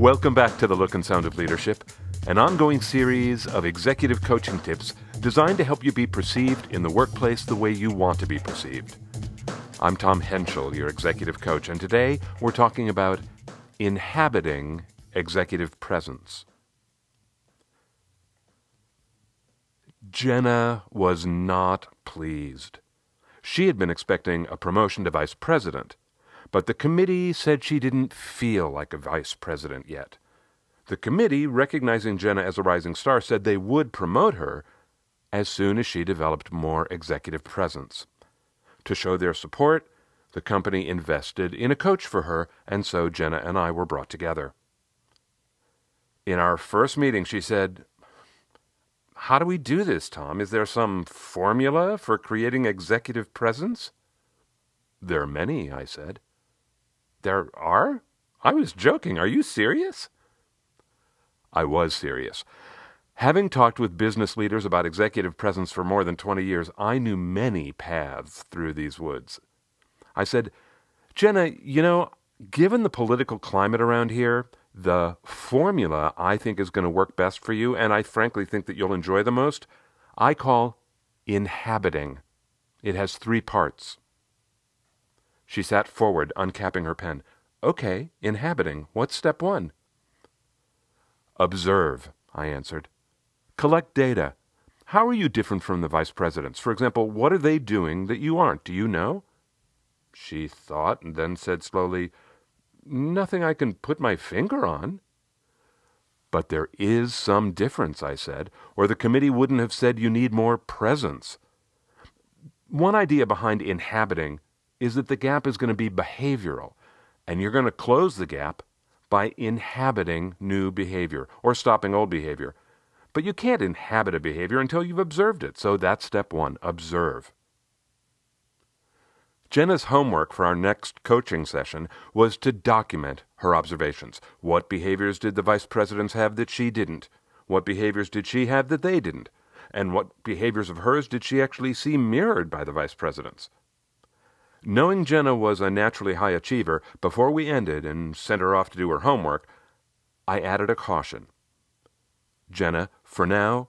Welcome back to The Look and Sound of Leadership, an ongoing series of executive coaching tips designed to help you be perceived in the workplace the way you want to be perceived. I'm Tom Henschel, your executive coach, and today we're talking about inhabiting executive presence. Jenna was not pleased. She had been expecting a promotion to vice president, but the committee said she didn't feel like a vice president yet. The committee, recognizing Jenna as a rising star, said they would promote her as soon as she developed more executive presence. To show their support, the company invested in a coach for her, and so Jenna and I were brought together. In our first meeting, she said, "How do we do this, Tom? Is there some formula for creating executive presence?" "There are many," I said. "There are? I was joking. Are you serious?" I was serious. Having talked with business leaders about executive presence for more than 20 years, I knew many paths through these woods. I said, "Jenna, given the political climate around here, the formula I think is going to work best for you, and I frankly think that you'll enjoy the most, I call inhabiting. It has 3 parts. She sat forward, uncapping her pen. "Okay, inhabiting. What's step 1? "Observe," I answered. "Collect data. How are you different from the vice presidents? For example, what are they doing that you aren't? Do you know?" She thought and then said slowly, "Nothing I can put my finger on." "But there is some difference," I said, "or the committee wouldn't have said you need more presence." One idea behind inhabiting is that the gap is going to be behavioral, and you're going to close the gap by inhabiting new behavior or stopping old behavior. But you can't inhabit a behavior until you've observed it, so that's step 1, observe. Jenna's homework for our next coaching session was to document her observations. What behaviors did the vice presidents have that she didn't? What behaviors did she have that they didn't? And what behaviors of hers did she actually see mirrored by the vice presidents? Knowing Jenna was a naturally high achiever, before we ended and sent her off to do her homework, I added a caution. "Jenna, for now,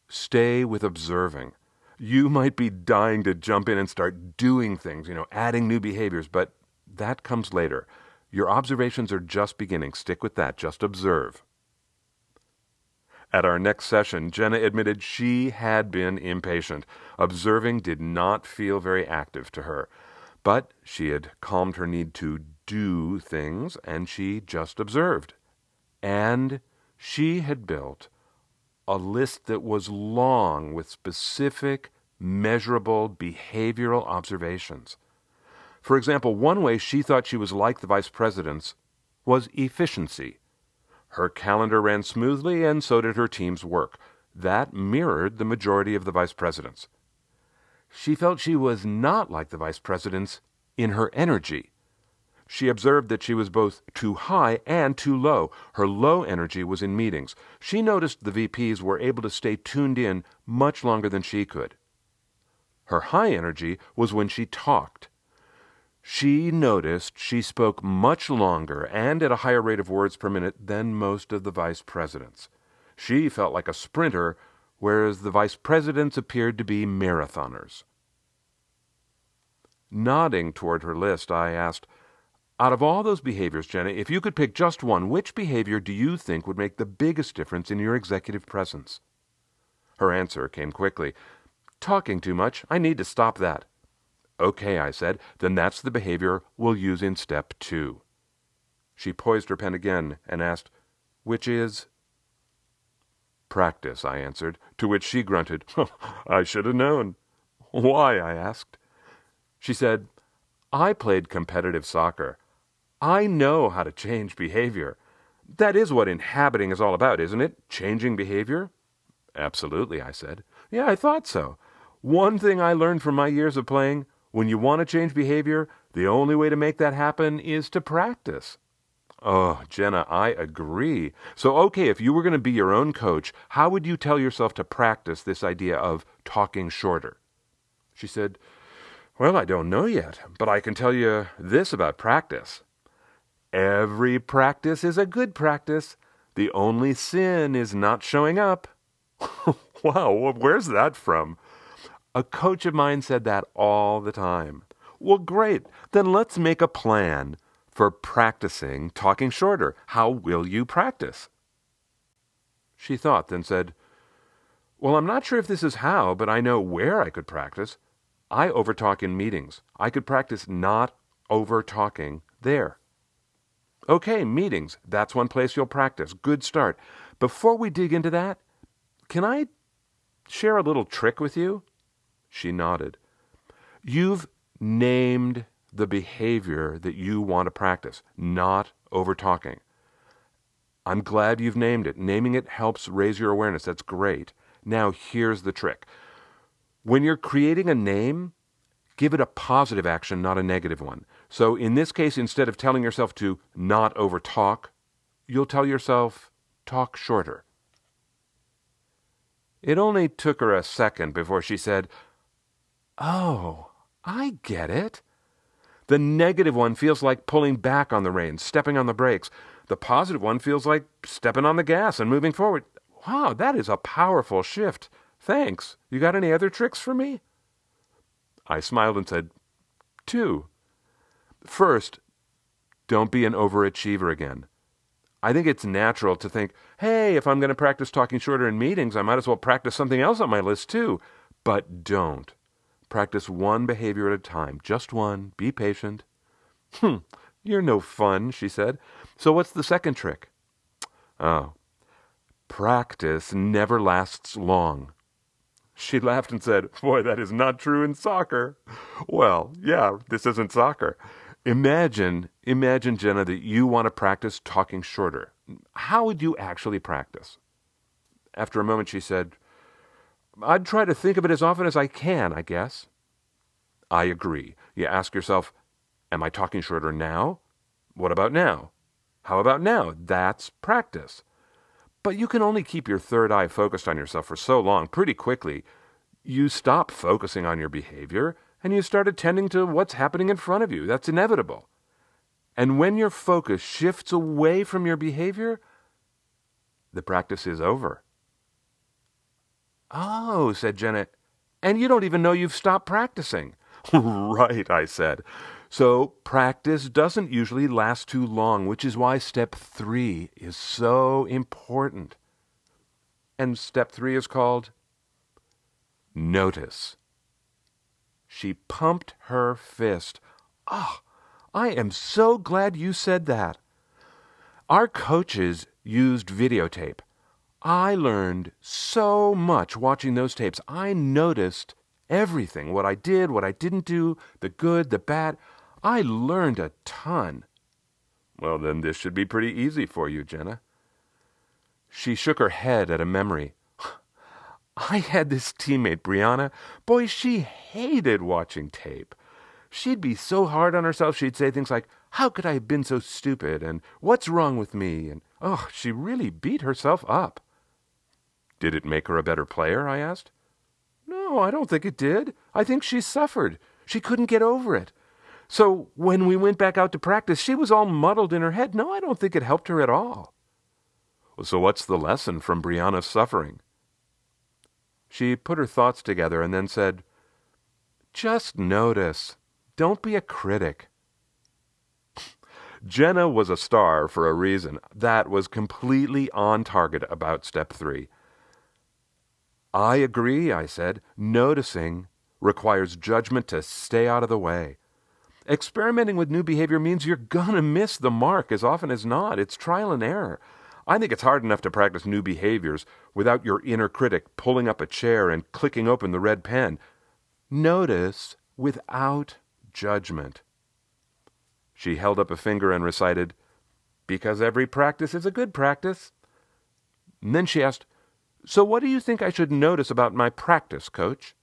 stay with observing. You might be dying to jump in and start doing things, adding new behaviors, but that comes later. Your observations are just beginning. Stick with that. Just observe." At our next session, Jenna admitted she had been impatient. Observing did not feel very active to her. But she had calmed her need to do things, and she just observed. And she had built a list that was long with specific, measurable behavioral observations. For example, one way she thought she was like the vice presidents was efficiency. Her calendar ran smoothly, and so did her team's work. That mirrored the majority of the vice presidents. She felt she was not like the vice presidents in her energy. She observed that she was both too high and too low. Her low energy was in meetings. She noticed the VPs were able to stay tuned in much longer than she could. Her high energy was when she talked. She noticed she spoke much longer and at a higher rate of words per minute than most of the vice presidents. She felt like a sprinter, whereas the vice presidents appeared to be marathoners. Nodding toward her list, I asked, "Out of all those behaviors, Jenna, if you could pick just one, which behavior do you think would make the biggest difference in your executive presence?" Her answer came quickly. "Talking too much. I need to stop that." "Okay," I said, "then that's the behavior we'll use in step 2. She poised her pen again and asked, "Which is?" "Practice," I answered, to which she grunted. "I should have known." "Why?" I asked. She said, "I played competitive soccer. I know how to change behavior. That is what inhabiting is all about, isn't it? Changing behavior?" "Absolutely," I said. "Yeah, I thought so. One thing I learned from my years of playing, when you want to change behavior, the only way to make that happen is to practice." "Oh, Jenna, I agree. So, okay, if you were going to be your own coach, how would you tell yourself to practice this idea of talking shorter?" She said, "Well, I don't know yet, but I can tell you this about practice. Every practice is a good practice. The only sin is not showing up. Wow, where's that from? A coach of mine said that all the time. Well, great. Then let's make a plan for practicing talking shorter. How will you practice? She thought, then said, well, I'm not sure if this is how, but I know where I could practice. I overtalk in meetings. I could practice not over-talking there. Okay, meetings. That's one place you'll practice. Good start. Before we dig into that, can I share a little trick with you? She nodded. You've named the behavior that you want to practice, not over-talking. I'm glad you've named it. Naming it helps raise your awareness. That's great. Now, here's the trick. When you're creating a name, give it a positive action, not a negative one. So in this case, instead of telling yourself to not over-talk, you'll tell yourself, talk shorter. It only took her a second before she said, oh, I get it. The negative one feels like pulling back on the reins, stepping on the brakes. The positive one feels like stepping on the gas and moving forward. Wow, that is a powerful shift. Thanks. You got any other tricks for me? I smiled and said, 2. First, don't be an overachiever again. I think it's natural to think, hey, if I'm going to practice talking shorter in meetings, I might as well practice something else on my list too. But don't. Practice one behavior at a time. Just one. Be patient. You're no fun, she said. So what's the second trick? Oh, practice never lasts long. She laughed and said, boy, that is not true in soccer. Well, yeah, this isn't soccer. Imagine, Jenna, that you want to practice talking shorter. How would you actually practice? After a moment, she said, I'd try to think of it as often as I can, I guess. I agree. You ask yourself, am I talking shorter now? What about now? How about now? That's practice. But you can only keep your third eye focused on yourself for so long. Pretty quickly, you stop focusing on your behavior and you start attending to what's happening in front of you. That's inevitable. And when your focus shifts away from your behavior, the practice is over. Oh, said Jenna, and you don't even know you've stopped practicing. Right, I said. So practice doesn't usually last too long, which is why step 3 is so important. And step 3 is called notice. She pumped her fist. Ah, I am so glad you said that. Our coaches used videotape. I learned so much watching those tapes. I noticed everything, what I did, what I didn't do, the good, the bad. I learned a ton. Well, then this should be pretty easy for you, Jenna. She shook her head at a memory. I had this teammate, Brianna. Boy, she hated watching tape. She'd be so hard on herself, she'd say things like, how could I have been so stupid? And what's wrong with me? And, she really beat herself up. Did it make her a better player? I asked. No, I don't think it did. I think she suffered. She couldn't get over it. So when we went back out to practice, she was all muddled in her head. No, I don't think it helped her at all. So what's the lesson from Brianna's suffering? She put her thoughts together and then said, just notice. Don't be a critic. Jenna was a star for a reason. That was completely on target about step 3. I agree, I said. Noticing requires judgment to stay out of the way. Experimenting with new behavior means you're gonna miss the mark as often as not. It's trial and error. I think it's hard enough to practice new behaviors without your inner critic pulling up a chair and clicking open the red pen. Notice without judgment. She held up a finger and recited, because every practice is a good practice. And then she asked, so what do you think I should notice about my practice, Coach?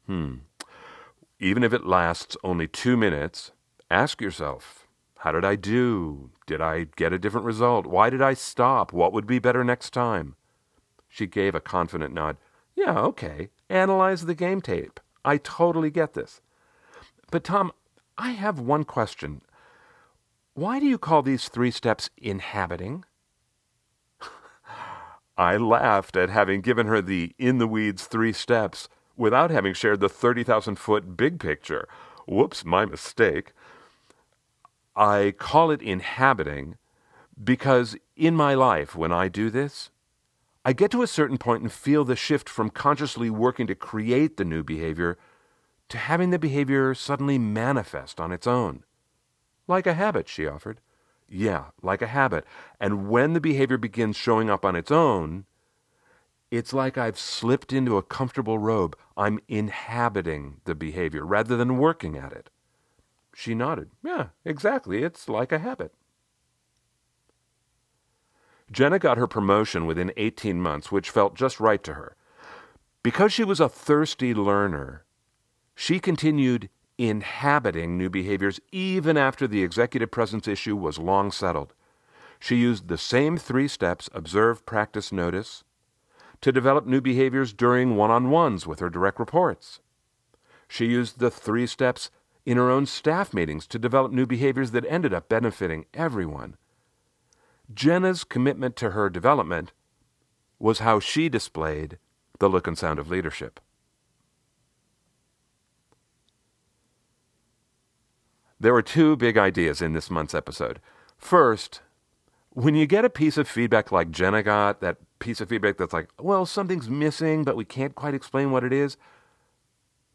Even if it lasts only 2 minutes, ask yourself, how did I do? Did I get a different result? Why did I stop? What would be better next time? She gave a confident nod. Yeah, okay. Analyze the game tape. I totally get this. But Tom, I have one question. why do you call these 3 steps inhabiting? I laughed at having given her the in-the-weeds 3 steps without having shared the 30,000-foot big picture. Whoops, my mistake. I call it inhabiting because in my life, when I do this, I get to a certain point and feel the shift from consciously working to create the new behavior to having the behavior suddenly manifest on its own. Like a habit, she offered. Yeah, like a habit. And when the behavior begins showing up on its own, it's like I've slipped into a comfortable robe. I'm inhabiting the behavior rather than working at it. She nodded. Yeah, exactly. It's like a habit. Jenna got her promotion within 18 months, which felt just right to her. Because she was a thirsty learner, she continued inhabiting new behaviors even after the executive presence issue was long settled. She used the same 3 steps, observe, practice, notice, to develop new behaviors during one-on-ones with her direct reports. She used the 3 steps in her own staff meetings to develop new behaviors that ended up benefiting everyone. Jenna's commitment to her development was how she displayed the look and sound of leadership. There were 2 big ideas in this month's episode. First, when you get a piece of feedback like Jenna got, that piece of feedback that's like, well, something's missing, but we can't quite explain what it is,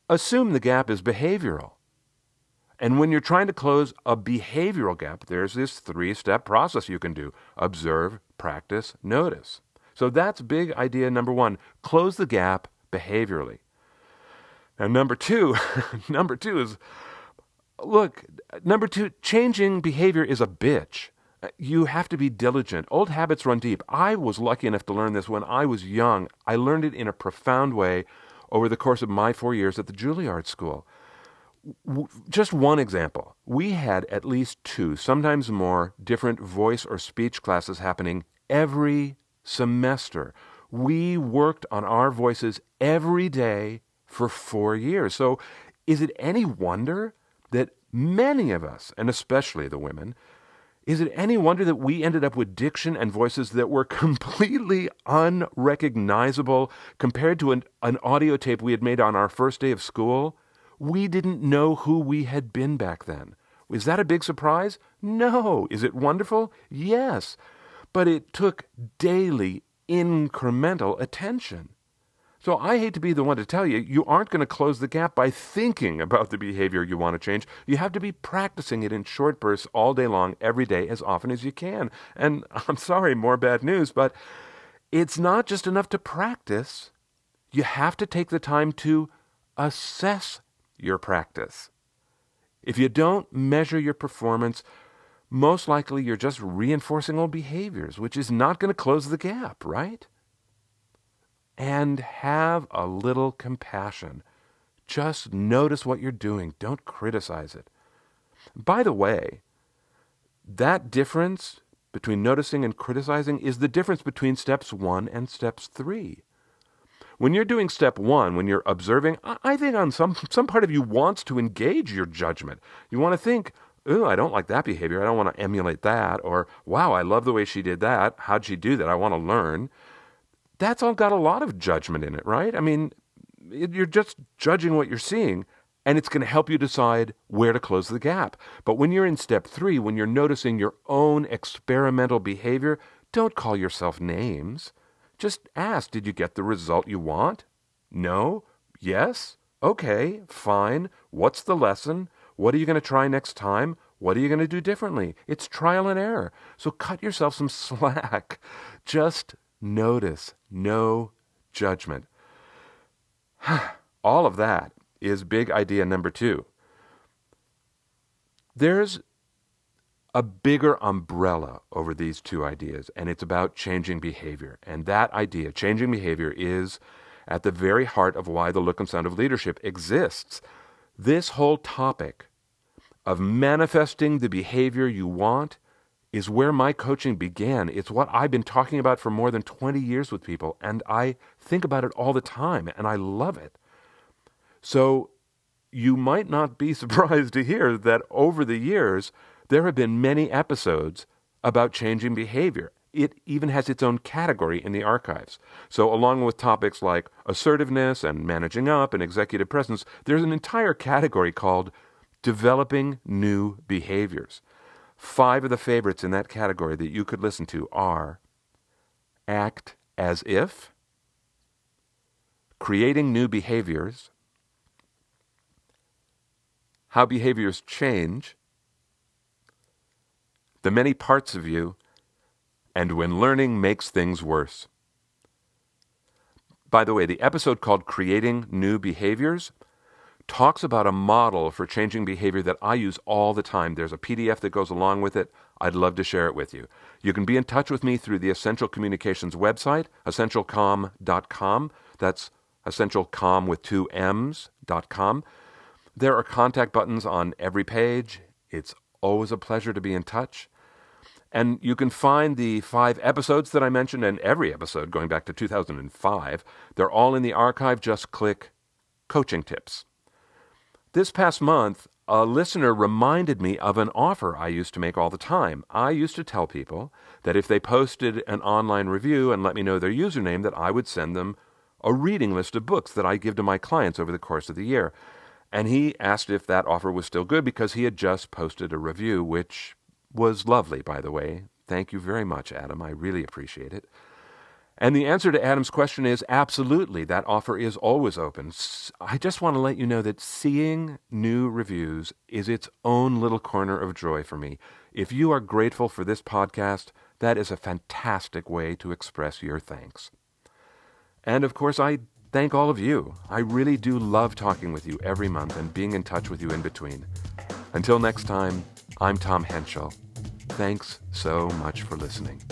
assume the gap is behavioral. And when you're trying to close a behavioral gap, there's this 3-step process you can do. Observe, practice, notice. So that's big idea number 1. Close the gap behaviorally. And number 2 is, look, number 2, changing behavior is a bitch. You have to be diligent. Old habits run deep. I was lucky enough to learn this when I was young. I learned it in a profound way over the course of my 4 years at the Juilliard School. Just one example. We had at least 2, sometimes more, different voice or speech classes happening every semester. We worked on our voices every day for 4 years. So is it any wonder that many of us, and especially the women, is it any wonder that we ended up with diction and voices that were completely unrecognizable compared to an audio tape we had made on our first day of school? We didn't know who we had been back then. Is that a big surprise? No. Is it wonderful? Yes. But it took daily, incremental attention. So I hate to be the one to tell you, you aren't going to close the gap by thinking about the behavior you want to change. You have to be practicing it in short bursts all day long, every day, as often as you can. And I'm sorry, more bad news, but it's not just enough to practice. You have to take the time to assess your practice. If you don't measure your performance, most likely you're just reinforcing old behaviors, which is not going to close the gap, right? And have a little compassion. Just notice what you're doing. Don't criticize it. By the way, that difference between noticing and criticizing is the difference between steps 1 and steps 3. When you're doing step 1, when you're observing, I think on some part of you wants to engage your judgment. You want to think, ooh, I don't like that behavior. I don't want to emulate that. Or, wow, I love the way she did that. How'd she do that? I want to learn. That's all got a lot of judgment in it, right? I mean, you're just judging what you're seeing, and it's going to help you decide where to close the gap. But when you're in step 3, when you're noticing your own experimental behavior, don't call yourself names. Just ask, did you get the result you want? No? Yes? Okay, fine. What's the lesson? What are you going to try next time? What are you going to do differently? It's trial and error. So cut yourself some slack. Just notice. No judgment. All of that is big idea number 2. There's a bigger umbrella over these 2 ideas, and it's about changing behavior. And that idea, changing behavior, is at the very heart of why the look and sound of leadership exists. This whole topic of manifesting the behavior you want is where my coaching began. It's what I've been talking about for more than 20 years with people, and I think about it all the time, and I love it. So you might not be surprised to hear that over the years, There have been many episodes about changing behavior. It even has its own category in the archives. So along with topics like assertiveness and managing up and executive presence, there's an entire category called developing new behaviors. 5 of the favorites in that category that you could listen to are act as if, creating new behaviors, how behaviors change, the many parts of you, and when learning makes things worse. By the way, the episode called Creating New Behaviors talks about a model for changing behavior that I use all the time. There's a PDF that goes along with it. I'd love to share it with you. You can be in touch with me through the Essential Communications website, essentialcomm.com. That's essentialcomm with 2 M's.com. There are contact buttons on every page. It's always a pleasure to be in touch. And you can find the 5 episodes that I mentioned, and every episode going back to 2005. They're all in the archive. Just click Coaching Tips. This past month, a listener reminded me of an offer I used to make all the time. I used to tell people that if they posted an online review and let me know their username, that I would send them a reading list of books that I give to my clients over the course of the year. And he asked if that offer was still good because he had just posted a review, which was lovely, by the way. Thank you very much, Adam. I really appreciate it. And the answer to Adam's question is absolutely. That offer is always open. I just want to let you know that seeing new reviews is its own little corner of joy for me. If you are grateful for this podcast, that is a fantastic way to express your thanks. And of course, I thank all of you. I really do love talking with you every month and being in touch with you in between. Until next time, I'm Tom Henschel. Thanks so much for listening.